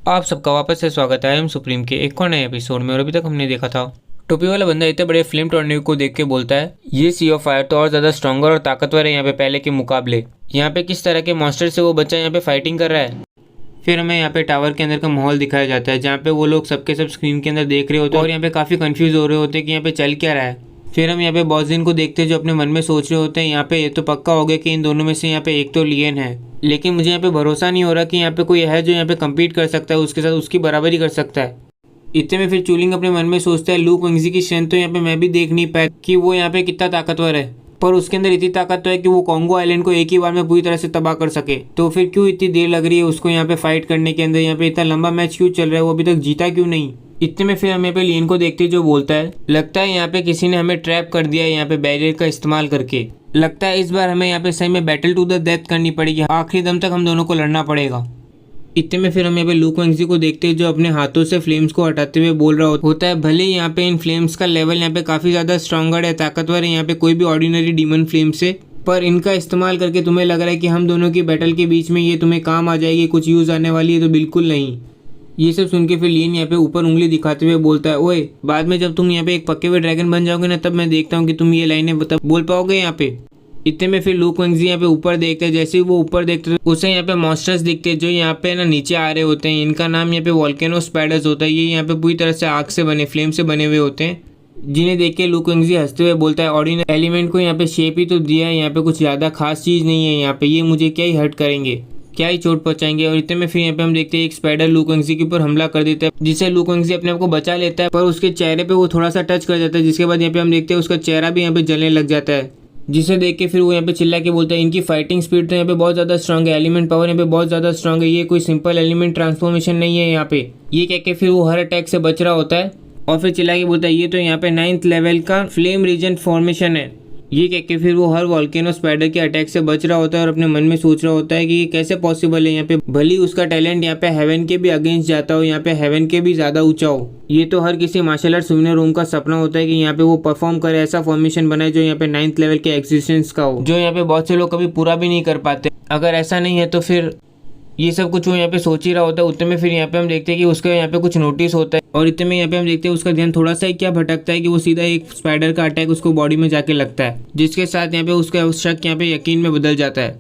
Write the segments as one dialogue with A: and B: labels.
A: आप सबका वापस से स्वागत है। हम सुप्रीम के एक और नए एपिसोड में। और अभी तक हमने देखा था टोपी वाला बंदा इतने बड़े फ्लेम टॉर्नेडो को देख के बोलता है ये सी ऑफ फायर तो और ज़्यादा स्ट्रॉन्गर और ताकतवर है यहाँ पे पहले के मुकाबले। यहाँ पे किस तरह के मॉन्स्टर से वो बच्चा यहाँ पे फाइटिंग कर रहा है। फिर हमें यहाँ पे टावर के अंदर का माहौल दिखाया जाता है जहाँ पे वो लोग सबके सब स्क्रीन के अंदर देख रहे होते हैं और यहाँ पे काफ़ी कंफ्यूज हो रहे होते हैं कि यहाँ पे चल क्या रहा है। फिर हम यहाँ पे बॉसजिन को देखते हैं जो अपने मन में सोच रहे होते हैं यहाँ पे ये तो पक्का हो गया कि इन दोनों में से यहाँ पे एक तो लियन है, लेकिन मुझे यहाँ पे भरोसा नहीं हो रहा कि यहाँ पे कोई है जो यहाँ पे कम्पीट कर सकता है उसके साथ, उसकी बराबरी कर सकता है। इतने में फिर चूलिंग अपने मन में सोचता है लू क्विंगजी की स्ट्रेंथ तो यहाँ पे मैं भी देख नहीं पाया कि वो यहाँ पे कितना ताकतवर है, पर उसके अंदर इतनी ताकत तो है कि वो कॉन्गो आइलैंड को एक ही बार में पूरी तरह से तबाह कर सके। तो फिर क्यों इतनी देर लग रही है उसको यहाँ पे फाइट करने के अंदर, यहाँ पे इतना लंबा मैच क्यों चल रहा है, वो अभी तक जीता क्यों नहीं। इतने में फिर हम यहाँ पे लियन को देखते जो बोलता है लगता है यहाँ पे किसी ने हमें ट्रैप कर दिया है यहाँ पे बैरियर का इस्तेमाल करके। लगता है इस बार हमें यहाँ पे सही में बैटल टू द डेथ करनी पड़ेगी, आखिरी दम तक हम दोनों को लड़ना पड़ेगा। इतने में फिर हम यहाँ पे लू क्विंगजी को देखते हैं जो अपने हाथों से फ्लेम्स को हटाते हुए बोल रहा होता है भले ही यहाँ पे इन फ्लेम्स का लेवल यहाँ पे काफ़ी ज़्यादा स्ट्रॉन्गर है, ताकतवर है यहाँ पे कोई भी ऑर्डिनरी डीमन फ्लेम से, पर इनका इस्तेमाल करके तुम्हें लग रहा है कि हम दोनों की बैटल के बीच में ये तुम्हें काम आ जाएगी, कुछ यूज़ आने वाली है, तो बिल्कुल नहीं। ये सब सुन के फिर लियन यहाँ पे ऊपर उंगली दिखाते हुए बोलता है ओए बाद में जब तुम यहाँ पे एक पक्के हुए ड्रैगन बन जाओगे ना तब मैं देखता हूँ कि तुम ये लाइनें बोल पाओगे यहाँ पे। इतने में फिर लू क्विंगजी यहाँ पे ऊपर देखते हैं, जैसे ही वो ऊपर देखते हैं उसे यहाँ पे मॉन्स्टर्स दिखते हैं जो यहाँ पे ना नीचे आ रहे होते हैं। इनका नाम यहाँ पे वोल्केनो स्पाइडर्स होता है। ये यहाँ पे पूरी तरह से आग से बने, फ्लेम से बने हुए होते हैं, जिन्हें देख के लू क्विंगजी हंसते हुए बोलता है ऑर्डिनरी एलिमेंट को यहाँ पे शेप ही तो दिया है, यहाँ पे कुछ ज़्यादा खास चीज़ नहीं है यहाँ पे, ये मुझे क्या ही हर्ट करेंगे, क्या ही चोट पहुंचाएंगे। और इतने में फिर यहाँ पे हम देखते हैं एक स्पाइडर लू क्विंगजी के ऊपर हमला कर देता है, जिससे लू क्विंगजी अपने आप को बचा लेता है, पर उसके चेहरे पे वो थोड़ा सा टच कर जाता है, जिसके बाद यहाँ पे हम देखते हैं उसका चेहरा भी यहाँ पे जलने लग जाता है, जिसे देख के फिर वो यहाँ पे चिल्ला के बोलता है इनकी फाइटिंग स्पीड तो यहाँ पे बहुत ज़्यादा स्ट्रांग है, एलिमेंट पावर यहाँ पे बहुत ज़्यादा स्ट्रांग है, ये कोई सिंपल एलिमेंट ट्रांसफॉर्मेशन नहीं है यहाँ पे। ये कह के फिर वो हर अटैक से बच रहा होता है और फिर चिल्ला के बोलता है ये तो यहाँ पे 9th लेवल का फ्लेम रीजन फॉर्मेशन है। ये कह के फिर वो हर वॉल्केनो स्पाइडर के अटैक से बच रहा होता है और अपने मन में सोच रहा होता है कि ये कैसे पॉसिबल है यहाँ पे, भली उसका टैलेंट यहाँ पे हेवन के भी अगेंस्ट जाता हो, यहाँ पे हेवन के भी ज़्यादा ऊंचा हो। ये तो हर किसी मार्शल आर्ट स्विनर रूम का सपना होता है कि यहाँ पे वो परफॉर्म करे, ऐसा फॉर्मेशन बनाए जो यहाँ पे 9th लेवल के एग्जिस्टेंस का हो, जो यहाँ पे बहुत से लोग कभी पूरा भी नहीं कर पाते। अगर ऐसा नहीं है तो फिर ये सब कुछ वो यहाँ पे सोच ही रहा होता है। उतने में फिर यहाँ पे हम देखते हैं कि उसका यहाँ पे कुछ नोटिस होता है और इतने में यहाँ पे हम देखते हैं उसका ध्यान थोड़ा सा ही क्या भटकता है कि वो सीधा एक स्पाइडर का अटैक उसको बॉडी में जाके लगता है, जिसके साथ यहाँ पे उसका शक यहाँ पे यकीन में बदल जाता है।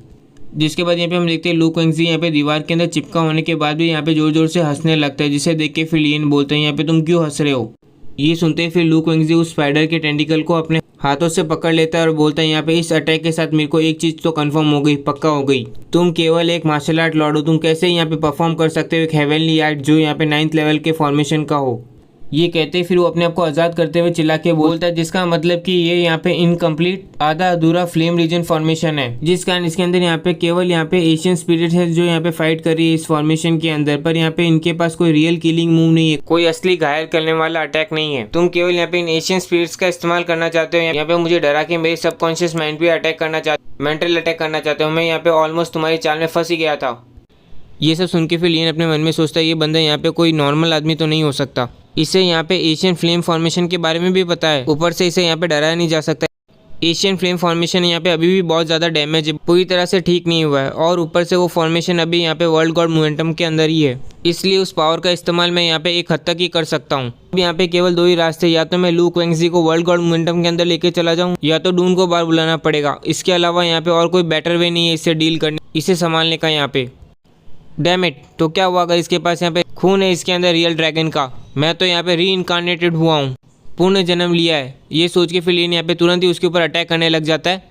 A: जिसके बाद यहाँ पे हम देखते हैं लू क्विंगजी यहाँ पे दीवार के अंदर चिपका होने के बाद भी यहाँ पे जोर जोर से हंसने लगता है, जिसे देख के फिर लियन बोलते हैं यहाँ पे तुम क्यों हंस रहे हो। ये सुनते ही फिर लू क्विंगजी उस स्पाइडर के टेंटिकल को अपने हाथों से पकड़ लेता है और बोलता है यहाँ पे इस अटैक के साथ मेरे को एक चीज़ तो कंफर्म हो गई, पक्का हो गई, तुम केवल एक मार्शल आर्ट लॉर्ड हो, तुम कैसे यहाँ पे परफॉर्म कर सकते हो एक हेवनली आर्ट जो यहाँ पे 9th लेवल के फॉर्मेशन का हो। ये कहते ही फिर वो अपने आप को आज़ाद करते हुए चिल्ला के बोलता है जिसका मतलब कि ये यहाँ पे इनकम्प्लीट आधा अधूरा फ्लेम रीजन फॉर्मेशन है, जिस कारण इसके अंदर यहाँ पे केवल यहाँ पे एशियन स्पिरिट है जो यहाँ पे फाइट कर रही है इस फॉर्मेशन के अंदर, पर यहाँ पे इनके पास कोई रियल किलिंग मूव नहीं है, कोई असली घायल करने वाला अटैक नहीं है। तुम केवल यहाँ पे इन एशियन स्पिरिट्स का इस्तेमाल करना चाहते हो, यहाँ पे मुझे डरा के मेरे सबकॉन्शियस माइंड पे अटैक करना चाहते, मेंटल अटैक करना चाहते हो। मैं यहाँ पे ऑलमोस्ट तुम्हारी चाल में फंस ही गया था। ये सब सुन के फिर लियन अपने मन में सोचता है ये बंदा यहाँ पे कोई नॉर्मल आदमी तो नहीं हो सकता, इसे यहाँ पे एशियन फ्लेम फॉर्मेशन के बारे में भी पता है, ऊपर से इसे यहाँ पे डराया नहीं जा सकता। एशियन फ्लेम फॉर्मेशन यहाँ पे अभी भी बहुत ज़्यादा डैमेज है, पूरी तरह से ठीक नहीं हुआ है, और ऊपर से वो फॉर्मेशन अभी यहाँ पे वर्ल्ड गॉड मोमेंटम के अंदर ही है, इसलिए उस पावर का इस्तेमाल मैं यहाँ पे एक हद तक ही कर सकता हूँ। अब यहाँ पे केवल दो ही रास्ते, या तो मैं लू क्विंगजी को वर्ल्ड गॉड मोमेंटम के अंदर लेके चला जाऊँ, या तो डून को बाहर बुलाना पड़ेगा। इसके अलावा यहाँ पे और कोई बेटर वे नहीं है इससे डील करने, इसे संभालने का यहाँ पे। डैम इट, तो क्या हुआ अगर इसके पास यहाँ पे खून है इसके अंदर रियल ड्रैगन का, मैं तो यहाँ पे री इनकारनेटेड हुआ हूँ, पुण्य जन्म लिया है। ये सोच के फिर लियन यहाँ पे तुरंत ही उसके ऊपर अटैक करने लग जाता है,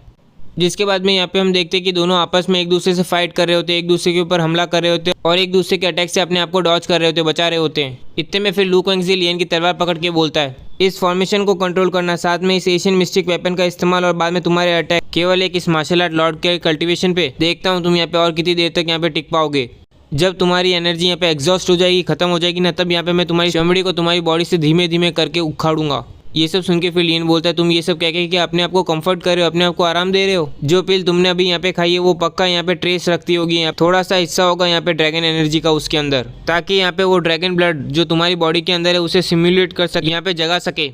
A: जिसके बाद में यहाँ पे हम देखते हैं कि दोनों आपस में एक दूसरे से फाइट कर रहे होते हैं, एक दूसरे के ऊपर हमला कर रहे होते हैं और एक दूसरे के अटैक से अपने आप को डॉज कर रहे होते हैं, बचा रहे होते हैं। इतने में फिर लू क्विंगजी लियन की तलवार पकड़ के बोलता है इस फॉर्मेशन को कंट्रोल करना, साथ में इस एशियन मिस्टिक वेपन का इस्तेमाल और बाद में तुम्हारे अटैक केवल एक इस मार्शल आर्ट लॉर्ड के कल्टिवेशन पे। देखता हूँ तुम यहाँ पे और कितनी देर तक यहाँ पे टिक पाओगे। जब तुम्हारी एनर्जी यहाँ पे एग्जॉस्ट हो जाएगी, खत्म हो जाएगी ना, तब यहाँ पे मैं तुम्हारी चमड़ी को तुम्हारी बॉडी से धीमे धीमे करके उखाड़ूंगा। ये सब सुन के फिर लियन बोलता है तुम ये सब कह के कि अपने आप को कंफर्ट कर रहे हो, अपने आप को आराम दे रहे हो, जो पिल तुमने अभी यहाँ पे खाई है वो पक्का यहाँ पे ट्रेस रखती होगी, यहाँ थोड़ा सा हिस्सा होगा यहाँ पे ड्रैगन एनर्जी का उसके अंदर, ताकि यहाँ पे वो ड्रैगन ब्लड जो तुम्हारी बॉडी के अंदर है उसे सिम्युलेट कर सके, यहाँ पे जगा सके।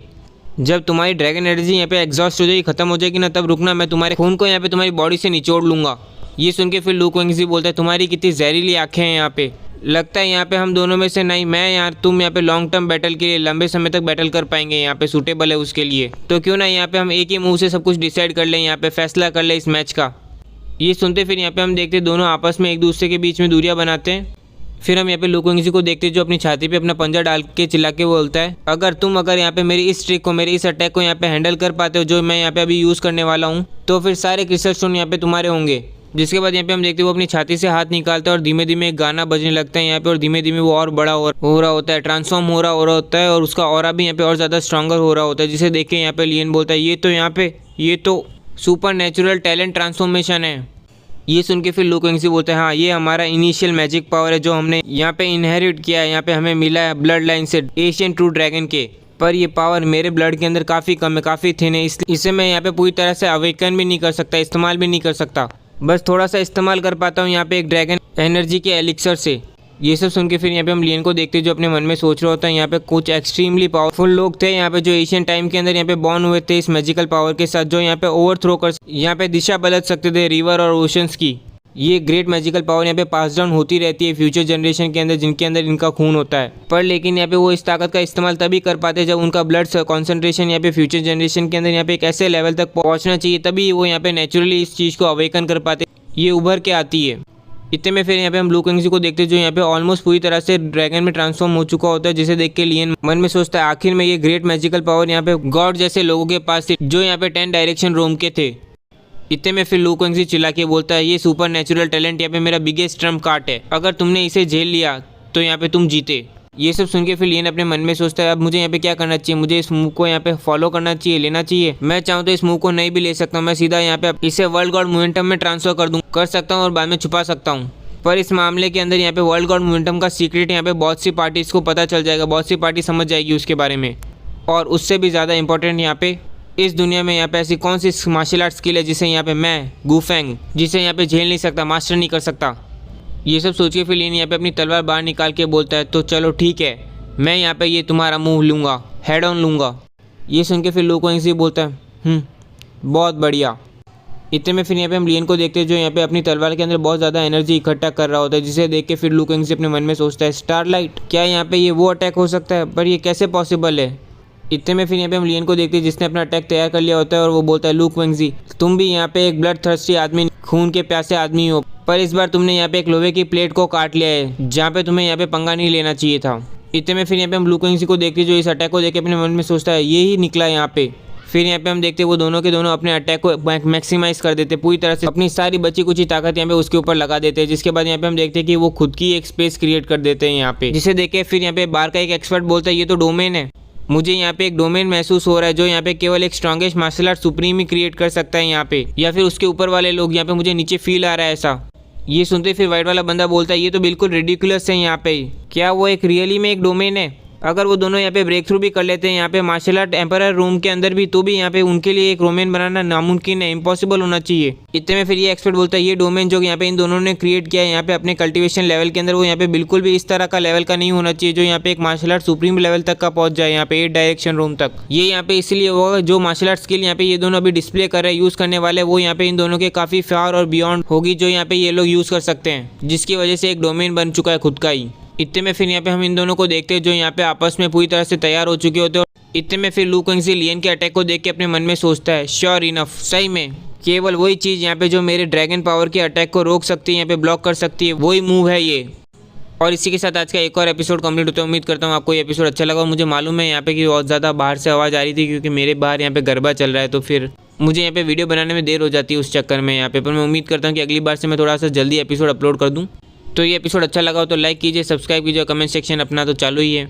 A: जब तुम्हारी ड्रैगन एनर्जी यहाँ पे एग्जॉस्ट हो जाएगी, खत्म हो जाएगी ना, तब रुकना, मैं तुम्हारे खून को यहाँ पे तुम्हारी बॉडी से निचोड़ लूंगा। ये सुन के फिर लू क्विंगजी बोलता है तुम्हारी कितनी जहरीली आंखें हैं यहाँ पे, लगता है यहाँ पे हम दोनों में से नहीं मैं यार तुम यहाँ पे लॉन्ग टर्म बैटल के लिए लंबे समय तक बैटल कर पाएंगे, यहाँ पे सूटेबल है उसके लिए। तो क्यों ना यहाँ पे हम एक ही मूव से सब कुछ डिसाइड कर लें, यहाँ पे फैसला कर ले इस मैच का। ये सुनते फिर यहाँ पे हम देखते दोनों आपस में एक दूसरे के बीच में दूरियां बनाते हैं। फिर हम यहाँ पे लू कुंगजी को देखते जो अपनी छाती पे अपना पंजा डाल के चिल्ला के बोलता है, अगर यहाँ पे मेरी इस ट्रिक को, मेरी इस अटैक को यहाँ पे हैंडल कर पाते हो जो मैं यहाँ पे अभी यूज़ करने वाला हूँ, तो फिर सारे क्रिस्टल स्टोन यहाँ पे तुम्हारे होंगे। जिसके बाद यहाँ पे हम देखते हैं वो अपनी छाती से हाथ निकालता है और धीमे धीमे एक गाना बजने लगता है यहाँ पे, और धीमे धीमे वो और बड़ा हो रहा होता है, ट्रांसफॉर्म हो रहा होता है, और उसका ऑरा भी यहाँ पे और ज़्यादा स्ट्रॉन्गर हो रहा होता है। जिसे देख के यहाँ पे लियन बोलता है, ये तो सुपर नेचुरल टैलेंट ट्रांसफॉर्मेशन है। ये सुन के फिर लू कुंगजी बोलता है, हाँ ये हमारा इनिशियल मैजिक पावर है जो हमने यहाँ पे इनहेरिट किया है, यहाँ पे हमें मिला है ब्लड लाइन से एशियन ट्रू ड्रैगन के। पर ये पावर मेरे ब्लड के अंदर काफ़ी कम है, काफ़ी थिन है, इसे मैं यहाँ पे पूरी तरह से अवेकन भी नहीं कर सकता, इस्तेमाल भी नहीं कर सकता, बस थोड़ा सा इस्तेमाल कर पाता हूँ यहाँ पे एक ड्रैगन एनर्जी के एलिक्सर से। ये सब सुन के फिर यहाँ पे हम लियन को देखते जो अपने मन में सोच रहा होता है, यहाँ पे कुछ एक्सट्रीमली पावरफुल लोग थे यहाँ पे जो एशियन टाइम के अंदर यहाँ पे बॉर्न हुए थे इस मैजिकल पावर के साथ, जो यहाँ पे ओवरथ्रो कर यहाँ पे दिशा बदल सकते थे रिवर और ओशंस की। ये ग्रेट मैजिकल पावर यहाँ पे पास डाउन होती रहती है फ्यूचर जनरेशन के अंदर जिनके अंदर इनका खून होता है। पर लेकिन यहाँ पे वो इस ताकत का इस्तेमाल तभी कर पाते हैं जब उनका ब्लड कॉन्सेंट्रेशन यहाँ पे फ्यूचर जनरेशन के अंदर यहाँ पे एक ऐसे लेवल तक पहुँचना चाहिए, तभी वो यहाँ पे नेचुरली इस चीज़ को अवेकन कर पाते, ये उभर के आती है। इतने में फिर यहाँ पे हम लू कुंगजी को देखते हैं जो यहाँ पे ऑलमोस्ट पूरी तरह से ड्रैगन में ट्रांसफॉर्म हो चुका होता है। जिसे देख के लियन मन में सोचता है, आखिर में ये ग्रेट मैजिकल पावर यहाँ पे गॉड जैसे लोगों के पास थी जो यहाँ पे 10 डायरेक्शन रोम के थे। इतने में फिर लू कुंगजी चिल्ला के बोलता है, ये सुपर नेचुरल टैलेंट यहाँ पे मेरा बिगेस्ट ट्रम्प कार्ड है, अगर तुमने इसे झेल लिया तो यहाँ पे तुम जीते। ये सब सुन के फिर लियन अपने मन में सोचता है, अब मुझे यहाँ पे क्या करना चाहिए, मुझे इस मूव को यहाँ पे फॉलो करना चाहिए, लेना चाहिए। मैं चाहूँ तो इस मूव को नहीं भी ले सकता हूँ, मैं सीधा यहाँ पे इसे वर्ल्ड गॉड मोमेंटम में ट्रांसफर कर सकता हूँ और बाद में छुपा सकता हूँ। पर इस मामले के अंदर यहाँ पे वर्ल्ड गॉड मोमेंटम का सीक्रेट यहाँ पे बहुत सी पार्टीज को पता चल जाएगा, बहुत सी पार्टी समझ जाएगी उसके बारे में। और उससे भी ज़्यादा इंपॉर्टेंट यहाँ पे इस दुनिया में यहाँ पे ऐसी कौन सी मार्शल आर्ट स्किल है जिसे यहाँ पे मैं गुफेंग जिसे यहाँ पे झेल नहीं सकता, मास्टर नहीं कर सकता। ये सब सोच के फिर लियन यहाँ पे अपनी तलवार बाहर निकाल के बोलता है, तो चलो ठीक है, मैं यहाँ पे ये तुम्हारा मूव लूँगा, हेड ऑन लूँगा। ये सुन के फिर लू कुंगजी बोलता है, बहुत बढ़िया। इतने में फिर यहाँ पे हम लियन को देखते हैं जो यहाँ पे अपनी तलवार के अंदर बहुत ज़्यादा एनर्जी इकट्ठा कर रहा होता है। जिसे देख के फिर लू कुंगजी अपने मन में सोचता है, स्टारलाइट, क्या यहाँ पे ये वो अटैक हो सकता है, पर ये कैसे पॉसिबल है। इतने में फिर यहाँ पे हम लियन को देखते हैं जिसने अपना अटैक तैयार कर लिया होता है और वो बोलता है, लू कुंगजी तुम भी यहाँ पे एक ब्लड थर्स्टी आदमी, खून के प्यासे आदमी हो, पर इस बार तुमने यहाँ पे एक लोहे की प्लेट को काट लिया है जहाँ पे तुम्हें यहाँ पे पंगा नहीं लेना चाहिए था। इतने में फिर यहाँ पे हम लू कुंगजी को देखते जो इस अटैक को देख के अपने मन में सोचता है, ये ही निकला यहाँ पे। फिर यहाँ पे हम देखते वो दोनों के दोनों अपने अटैक को मैक्सिमाइज कर देते, पूरी तरह से अपनी सारी बची कुची ताकत यहाँ पे उसके ऊपर लगा देते हैं। जिसके बाद यहाँ पे हम देखते हैं कि वो खुद की एक स्पेस क्रिएट कर देते हैं यहाँ पे। जिसे देख के फिर यहाँ पे बाहर का एक एक्सपर्ट बोलता है, ये तो डोमेन है, मुझे यहाँ पे एक डोमेन महसूस हो रहा है जो यहाँ पे केवल एक स्ट्रॉन्गेस्ट मार्शल आर्ट सुप्रीम ही क्रिएट कर सकता है यहाँ पे, या फिर उसके ऊपर वाले लोग, यहाँ पे मुझे नीचे फील आ रहा है ऐसा। ये सुनते फिर वाइट वाला बंदा बोलता है, ये तो बिल्कुल रिडिकुलस है यहाँ पे, क्या वो एक रियली में एक डोमेन है। अगर वो दोनों यहाँ पे ब्रेक थ्रू भी कर लेते हैं यहाँ पे मार्शल आर्ट एम्परर रूम के अंदर भी, तो भी यहाँ पे उनके लिए एक डोमेन बनाना नामुमकिन है, इम्पॉसिबल होना चाहिए। इतने में फिर ये एक्सपर्ट बोलता है, ये डोमेन जो यहाँ पे इन दोनों ने क्रिएट किया है यहाँ पे अपने कल्टिवेशन लेवल के अंदर, वो यहाँ पे बिल्कुल भी इस तरह का लेवल का नहीं होना चाहिए जो यहाँ पे एक मार्शल आर्ट सुप्रीम लेवल तक का पहुंच जाए, यहाँ पे 8 डायरेक्शन रूम तक। ये यहाँ पे इसलिए होगा जो मार्शल आर्ट स्किल यहाँ पे ये दोनों अभी डिस्प्ले कर रहे हैं यूज़ करने वाले, वो यहाँ पे इन दोनों के काफ़ी फार और बियॉन्ड होगी जो यहाँ पे ये लोग यूज़ कर सकते हैं, जिसकी वजह से एक डोमेन बन चुका है खुद का ही। इतने में फिर यहाँ पे हम इन दोनों को देखते हैं जो यहाँ पे आपस में पूरी तरह से तैयार हो चुके होते हैं। इतने में फिर लू कुंगजी लियन के अटैक को देख के अपने मन में सोचता है, श्योर इनफ, सही में केवल वही चीज़ यहाँ पे जो मेरे ड्रैगन पावर के अटैक को रोक सकती है, यहाँ पे ब्लॉक कर सकती है, वही मूव है ये। और इसी के साथ आज का एक और एपिसोड कंप्लीट होता है। उम्मीद करता हूँ आपको ये एपिसोड अच्छा लगा। मुझे मालूम है यहाँ पे कि बहुत ज़्यादा बाहर से आवाज़ आ रही थी क्योंकि मेरे बाहर यहाँ पे गरबा चल रहा है, तो फिर मुझे यहाँ पे वीडियो बनाने में देर हो जाती है उस चक्कर में यहाँ पे। पर मैं उम्मीद करता हूँ कि अगली बार से मैं थोड़ा सा जल्दी एपिसोड अपलोड कर दूँ। तो ये एपिसोड अच्छा लगा हो तो लाइक कीजिए, सब्सक्राइब कीजिए, कमेंट सेक्शन अपना तो चालू ही है।